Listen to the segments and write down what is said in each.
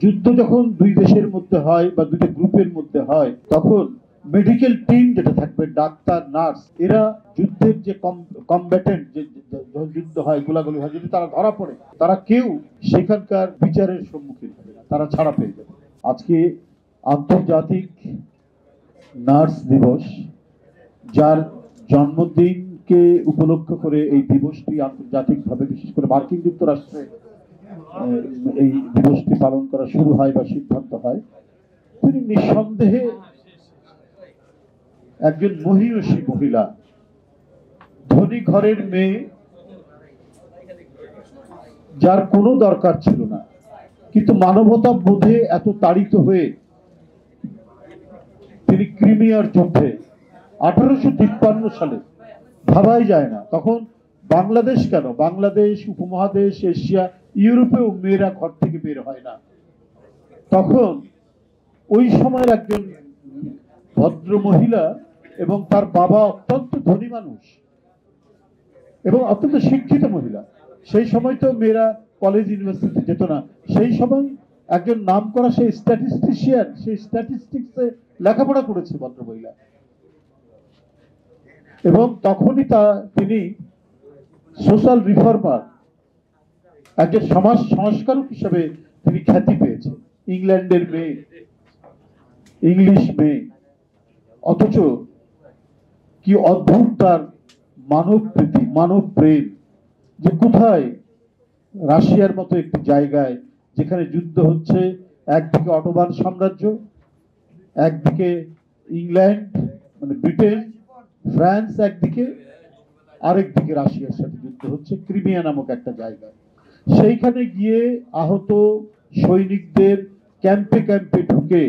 যুদ্ধ যখন দুই দেশের মধ্যে হয় বা দুইটা গ্রুপের মধ্যে হয়, তখন মেডিকেল টিম যেটা থাকবে, ডাক্তার, নার্স, এরা যুদ্ধের যে কমব্যাটেন্ট, যে যখন যুদ্ধ হয়, গোলাগুলি হয়, যদি তারা ধরা পড়ে, তারা কেউ সেখানকার বিচারের সম্মুখীন হবে না, তারা ছাড়া পেয়ে যাবে। আজকে আন্তর্জাতিক নার্স দিবস, যার জন্মদিনকে উপলক্ষ করে এই দিবসটি আন্তর্জাতিকভাবে, বিশেষ করে মার্কিন যুক্তরাষ্ট্রে এই দিবসটি পালন করা শুরু হয় বা সিদ্ধান্ত হয়। তিনি নিঃসন্দেহে একজন মহিয়সী মহিলা, ধনী ঘরের মেয়ে, যার কোনো দরকার ছিল না, কিন্তু মানবতা বোধে এত তাড়িত হয়ে তিনি ক্রিমিয়ার যুদ্ধে 1853 সালে, ভাবাই যায় না তখন বাংলাদেশ কেন, বাংলাদেশ, উপমহাদেশ, এশিয়া, ইউরোপেও মেয়েরা ঘর থেকে বের হয় না। তখন ওই সময়ের একজন ভদ্র মহিলা এবং তার বাবা অত্যন্ত ধনী মানুষ এবং অত্যন্ত শিক্ষিত মহিলা। সেই সময় তো মেয়েরা কলেজ ইউনিভার্সিটি যেত না। সেই সময় একজন নাম করা সেই স্ট্যাটিস্টিশিয়ান, সেই স্ট্যাটিস্টিক্সে লেখাপড়া করেছে ভদ্র মহিলা, এবং তখনই তিনি সোশ্যাল রিফর্মার, একজন সমাজ সংস্কারক হিসেবে তিনি খ্যাতি পেয়েছেন। ইংল্যান্ডের মেয়ে, ইংলিশ মেয়ে, অথচ কি অদ্ভুত তার মানব প্রীতি, মানব প্রেম, যে কোথায় রাশিয়ার মতো একটি জায়গায় যেখানে যুদ্ধ হচ্ছে, একদিকে অটোমান সাম্রাজ্য, একদিকে ইংল্যান্ড মানে ব্রিটেন, ফ্রান্স একদিকে, আরেকদিকে রাশিয়ার সাথে যুদ্ধ হচ্ছে ক্রিমিয়া নামক একটা জায়গায়। সেইখানে গিয়ে আহত সৈনিকদের ক্যাম্পে ক্যাম্পে ঢুকে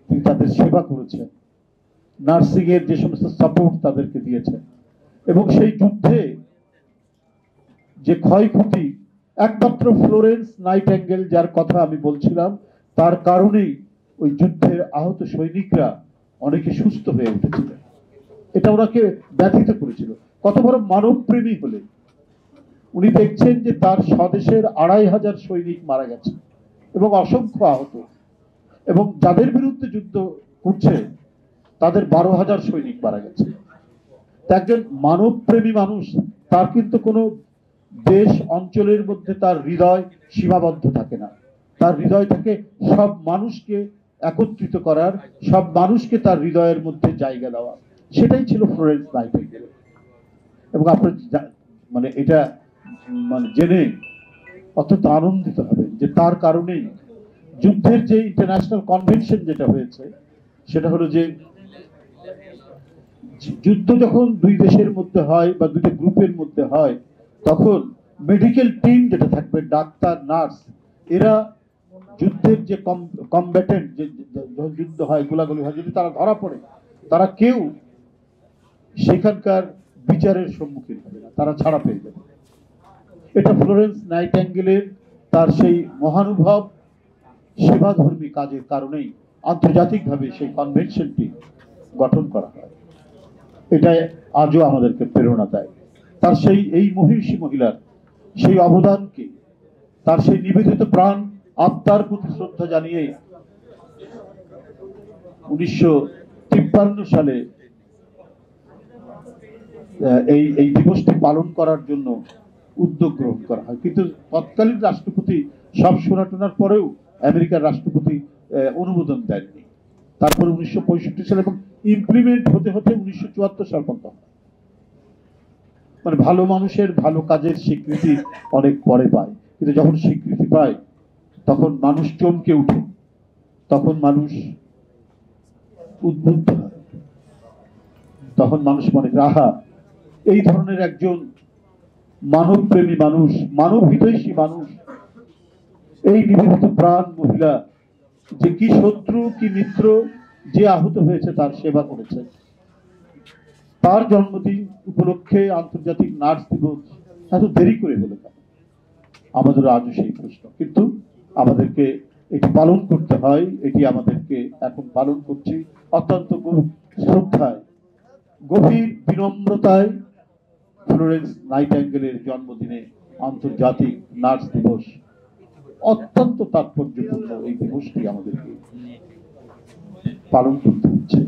তিনি তাদের সেবা করেছেন, নার্সিং এর যে সমস্ত সাপোর্ট তাদেরকে দিয়েছেন, এবং সেই যুদ্ধে যে ক্ষয়ক্ষতি, একমাত্র ফ্লোরেন্স নাইটেঙ্গেল, যার কথা আমি বলছিলাম, তার কারণেই ওই যুদ্ধের আহত সৈনিকরা অনেকে সুস্থ হয়ে উঠেছিলেন। এটা ওনাকে ব্যথিত করেছিল। কত বড় মানবপ্রেমী হলে উনি দেখছেন যে তার স্বদেশের 2500 সৈনিক মারা গেছে এবং অসংখ্য আহত, এবং যাদের বিরুদ্ধে যুদ্ধ করছে তাদের 12,000 সৈনিক মারা গেছে। একজন মানবপ্রেমী মানুষ, তার কিন্তু কোনো দেশ অঞ্চলের মধ্যে তার হৃদয় সীমাবদ্ধ থাকে না। তার হৃদয় থাকে সব মানুষকে একত্রিত করার, সব মানুষকে তার হৃদয়ের মধ্যে জায়গা দেওয়া। সেটাই ছিল ফ্লোরেন্স নাইটেঙ্গেল। এবং আপনার মানে এটা মানে জেনে অত্যন্ত আনন্দিত হবে যে তার কারণেই যুদ্ধের যে ইন্টারন্যাশনাল কনভেনশন যেটা হয়েছে, সেটা হলো যে যুদ্ধ যখন দুই দেশের মধ্যে হয় বা দুইটা গ্রুপের মধ্যে হয়, তখন মেডিকেল টিম যেটা থাকবে, ডাক্তার, নার্স, এরা যুদ্ধের যে কমব্যাটেন্ট, যে যখন যুদ্ধ হয়, গোলাগুলি হয়, যদি তারা ধরা পড়ে, তারা কেউ সেখানকার বিচারের সম্মুখীন হবে না, তারা ছাড়া পেয়ে যাবে। এটা ফ্লোরেন্স নাইটেঙ্গেলের তার সেই মহানুভব সেবাধর্মী কাজের কারণেই আন্তর্জাতিকভাবে সেই কনভেনশনটি গঠন করা হয়। এটা আজও আমাদেরকে প্রেরণা দেয়। তার সেই এই মহিষী মহিলার সেই অবদানকে, তার সেই নিবেদিত প্রাণ আত্মার প্রতি শ্রদ্ধা জানিয়ে 1953 সালে এই দিবসটি পালন করার জন্য উদ্যোগ গ্রহণ করা হয়। কিন্তু তৎকালীন রাষ্ট্রপতি সব শোনাটোনার পরেও আমেরিকার রাষ্ট্রপতি অনুমোদন দেননি। তারপরে 1965 সালে, এবং ইমপ্লিমেন্ট হতে হতে 1974 সাল পর্যন্ত। মানে ভালো মানুষের ভালো কাজের স্বীকৃতি অনেক পরে পায়, কিন্তু যখন স্বীকৃতি পায় তখন মানুষ চমকে উঠে, তখন মানুষ উদ্বুদ্ধ হয়, তখন মানুষ মনে করে আহা, এই ধরনের একজন মানবপ্রেমী মানুষ, মানব হিতৈষী মানুষ, এই নিবেদিত প্রাণ মহিলা, যে কি শত্রু কি মিত্র, যে আহত হয়েছে তার সেবা করেছে, তার জন্মদিন উপলক্ষে আন্তর্জাতিক নার্স দিবস এত দেরি করে হলো কেন? আমাদের আজও সেই প্রশ্ন। কিন্তু আমাদেরকে এটি পালন করতে হয়, এটি আমাদেরকে এখন পালন করছি অত্যন্ত শ্রদ্ধায়, গভীর বিনম্রতায়। ফ্লোরেন্স নাইটেঙ্গেলের জন্মদিনে আন্তর্জাতিক নার্স দিবস অত্যন্ত তাৎপর্যপূর্ণ এই দিবসটি আমাদেরকে পালন করতে হচ্ছে।